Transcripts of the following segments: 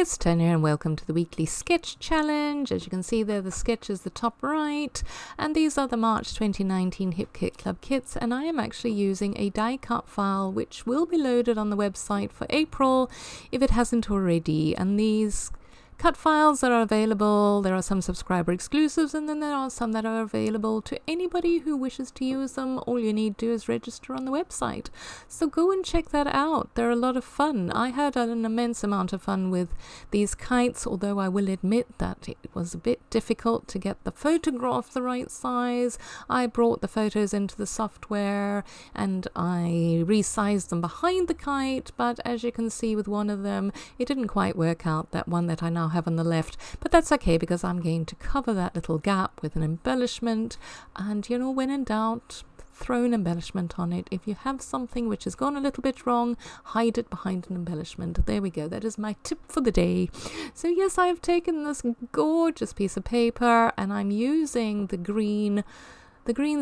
It's Tanya and welcome to the weekly sketch challenge. As you can see there, the sketch is the top right, and these are the March 2019 Hip Kit Club kits, and I am actually using a die cut file which will be loaded on the website for April if it hasn't already. And these cut files that are available, there are some subscriber exclusives, and then there are some that are available to anybody who wishes to use them. All you need to do is register on the website. So go and check that out. They're a lot of fun. I had an immense amount of fun with these kites, although I will admit that it was a bit difficult to get the photograph the right size. I brought the photos into the software and I resized them behind the kite, but as you can see with one of them, it didn't quite work out, that one that I now have on the left, but that's okay because I'm going to cover that little gap with an embellishment, and when in doubt, throw an embellishment on it. If you have something which has gone a little bit wrong, hide it behind an embellishment. There we go. That is my tip for the day. So yes, I have taken this gorgeous piece of paper and I'm using the green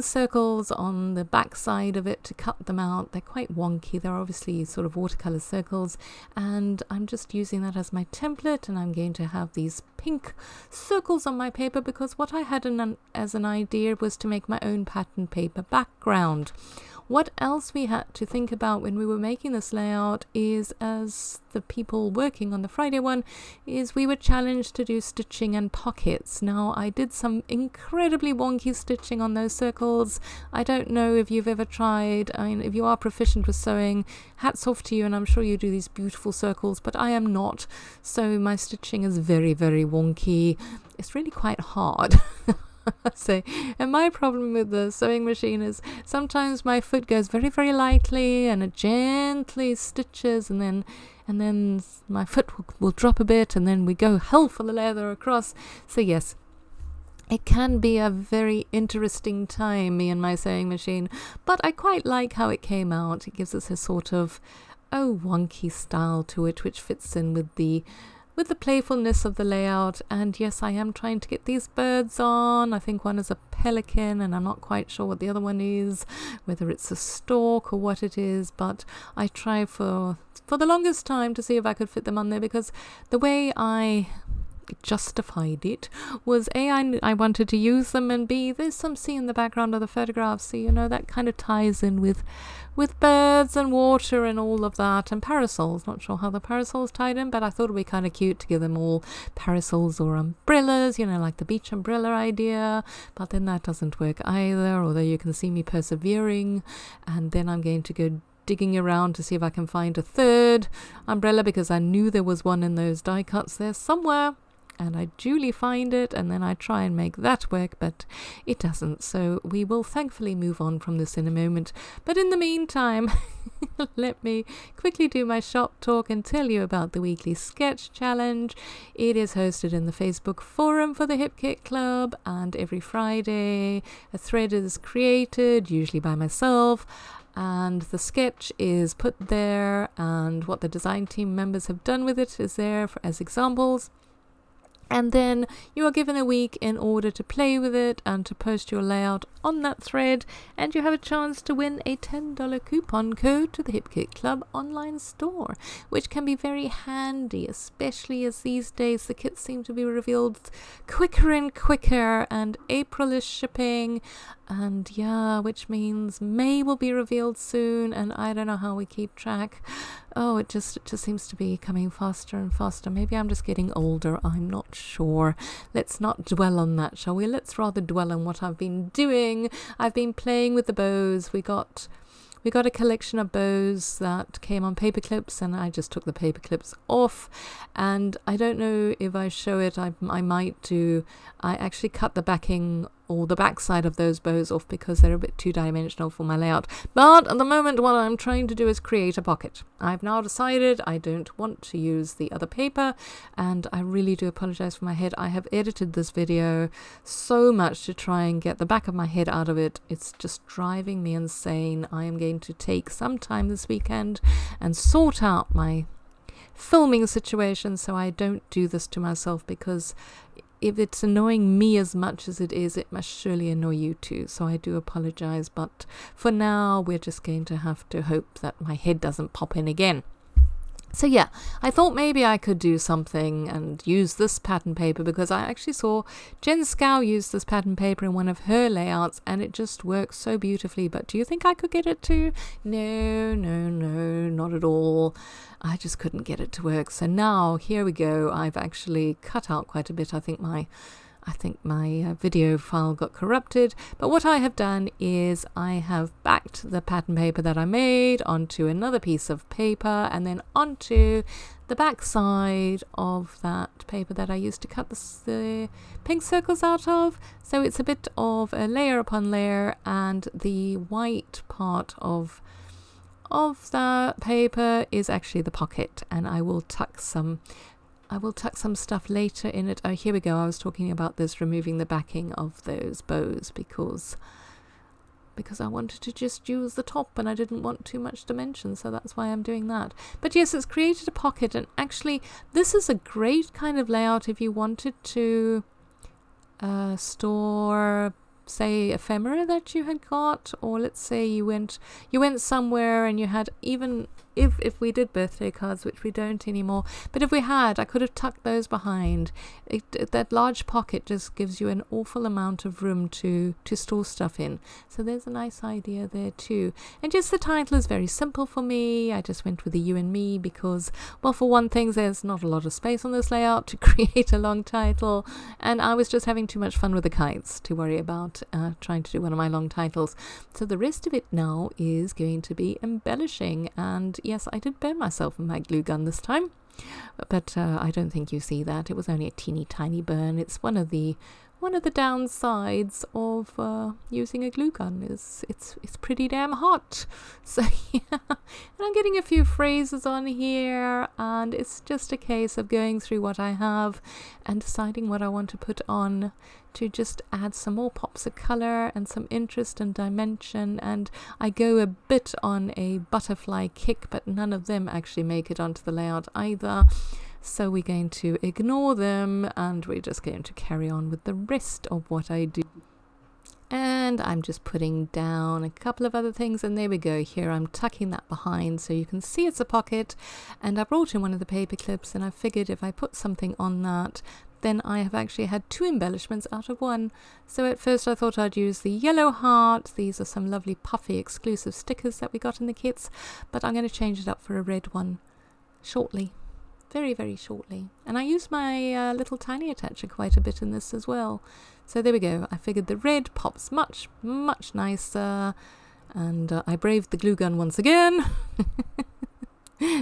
circles on the back side of it to cut them out. They're quite wonky. They're obviously sort of watercolor circles, and I'm just using that as my template, and I'm going to have these pink circles on my paper because what I had as an idea was to make my own pattern paper background. What else we had to think about when we were making this layout is, as the people working on the Friday one, is we were challenged to do stitching and pockets. Now, I did some incredibly wonky stitching on those circles. I don't know if you've ever tried. I mean, if you are proficient with sewing, hats off to you, and I'm sure you do these beautiful circles, but I am not. So my stitching is very, very wonky. It's really quite hard. So, and my problem with the sewing machine is sometimes my foot goes very, very lightly and it gently stitches, and then my foot will drop a bit, and then we go hell for the leather across. So yes, it can be a very interesting time, me and my sewing machine, but I quite like how it came out. It gives us a sort of wonky style to it, which fits in with the playfulness of the layout. And yes, I am trying to get these birds on. I think one is a pelican, and I'm not quite sure what the other one is, whether it's a stork or what it is, but I try for the longest time to see if I could fit them on there, because the way I justified it was I wanted to use them, and B, there's some sea in the background of the photograph, so that kind of ties in with birds and water and all of that, and parasols. Not sure how the parasols tied in, but I thought it'd be kind of cute to give them all parasols or umbrellas, like the beach umbrella idea, but then that doesn't work either, although you can see me persevering. And then I'm going to go digging around to see if I can find a third umbrella, because I knew there was one in those die cuts there somewhere, and I duly find it, and then I try and make that work, but it doesn't. So we will thankfully move on from this in a moment. But in the meantime, let me quickly do my shop talk and tell you about the weekly sketch challenge. It is hosted in the Facebook forum for the Hip Kit Club, and every Friday a thread is created, usually by myself, and the sketch is put there, and what the design team members have done with it is there as examples. And then you are given a week in order to play with it and to post your layout on that thread, and you have a chance to win a $10 coupon code to the Hip Kit Club online store, which can be very handy, especially as these days the kits seem to be revealed quicker and quicker, and April is shipping, and which means May will be revealed soon, and I don't know how we keep track. It just seems to be coming faster and faster. Maybe I'm just getting older, I'm not sure. Let's not dwell on that, shall we? Let's rather dwell on what I've been doing. I've been playing with the bows. We got a collection of bows that came on paper clips, and I just took the paper clips off, and I don't know if I show it. I might do. I actually cut the backing or the backside of those bows off because they're a bit two-dimensional for my layout. But at the moment, what I'm trying to do is create a pocket. I've now decided I don't want to use the other paper, and I really do apologize for my head. I have edited this video so much to try and get the back of my head out of it. It's just driving me insane. I am going to take some time this weekend and sort out my filming situation so I don't do this to myself, because if it's annoying me as much as it must surely annoy you too. So I do apologize, but for now we're just going to have to hope that my head doesn't pop in again. So yeah, I thought maybe I could do something and use this pattern paper, because I actually saw Jen Scow use this pattern paper in one of her layouts and it just works so beautifully. But do you think I could get it to? No, not at all. I just couldn't get it to work. So now here we go. I've actually cut out quite a bit. I think my video file got corrupted, but what I have done is I have backed the pattern paper that I made onto another piece of paper and then onto the back side of that paper that I used to cut the pink circles out of. So it's a bit of a layer upon layer, and the white part of that paper is actually the pocket, and I will tuck some stuff later in it. Oh, here we go. I was talking about this, removing the backing of those bows because I wanted to just use the top and I didn't want too much dimension, so that's why I'm doing that. But yes, it's created a pocket, and actually this is a great kind of layout if you wanted to store, say, ephemera that you had got, or let's say you went somewhere and you had, even if we did birthday cards, which we don't anymore, but if we had, I could have tucked those behind. That large pocket just gives you an awful amount of room to store stuff in. So there's a nice idea there too. And just the title is very simple for me. I just went with the You and Me because, well, for one thing, there's not a lot of space on this layout to create a long title, and I was just having too much fun with the kites to worry about trying to do one of my long titles. So the rest of it now is going to be embellishing, and yes, I did burn myself with my glue gun this time, but I don't think you see that. It was only a teeny tiny burn. It's one of the downsides of using a glue gun is it's pretty damn hot. So yeah, and I'm getting a few phrases on here, and it's just a case of going through what I have and deciding what I want to put on to just add some more pops of color and some interest and dimension. And I go a bit on a butterfly kick, but none of them actually make it onto the layout either. So we're going to ignore them, and we're just going to carry on with the rest of what I do. And I'm just putting down a couple of other things, and there we go. Here I'm tucking that behind so you can see it's a pocket, and I brought in one of the paper clips, and I figured if I put something on that, then I have actually had two embellishments out of one. So at first I thought I'd use the yellow heart. These are some lovely puffy exclusive stickers that we got in the kits, but I'm going to change it up for a red one shortly. Very, very shortly. And I used my little tiny attacher quite a bit in this as well. So there we go. I figured the red pops much, much nicer. And I braved the glue gun once again.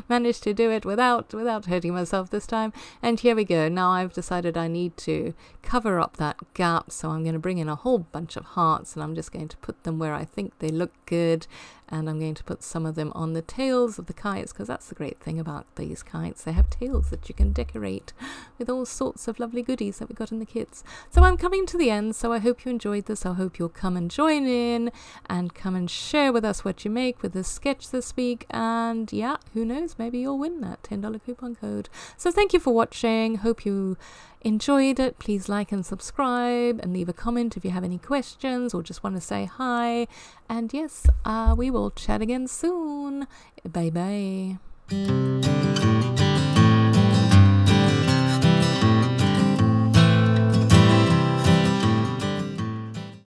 Managed to do it without hurting myself this time. And here we go. Now I've decided I need to cover up that gap. So I'm going to bring in a whole bunch of hearts, and I'm just going to put them where I think they look good. And I'm going to put some of them on the tails of the kites, because that's the great thing about these kites. They have tails that you can decorate with all sorts of lovely goodies that we got in the kits. So I'm coming to the end, so I hope you enjoyed this. I hope you'll come and join in and come and share with us what you make with this sketch this week. And yeah, who knows, maybe you'll win that $10 coupon code. So thank you for watching. Hope you enjoyed it. Please like and subscribe and leave a comment if you have any questions or just want to say hi. And yes, we will chat again soon. Bye bye.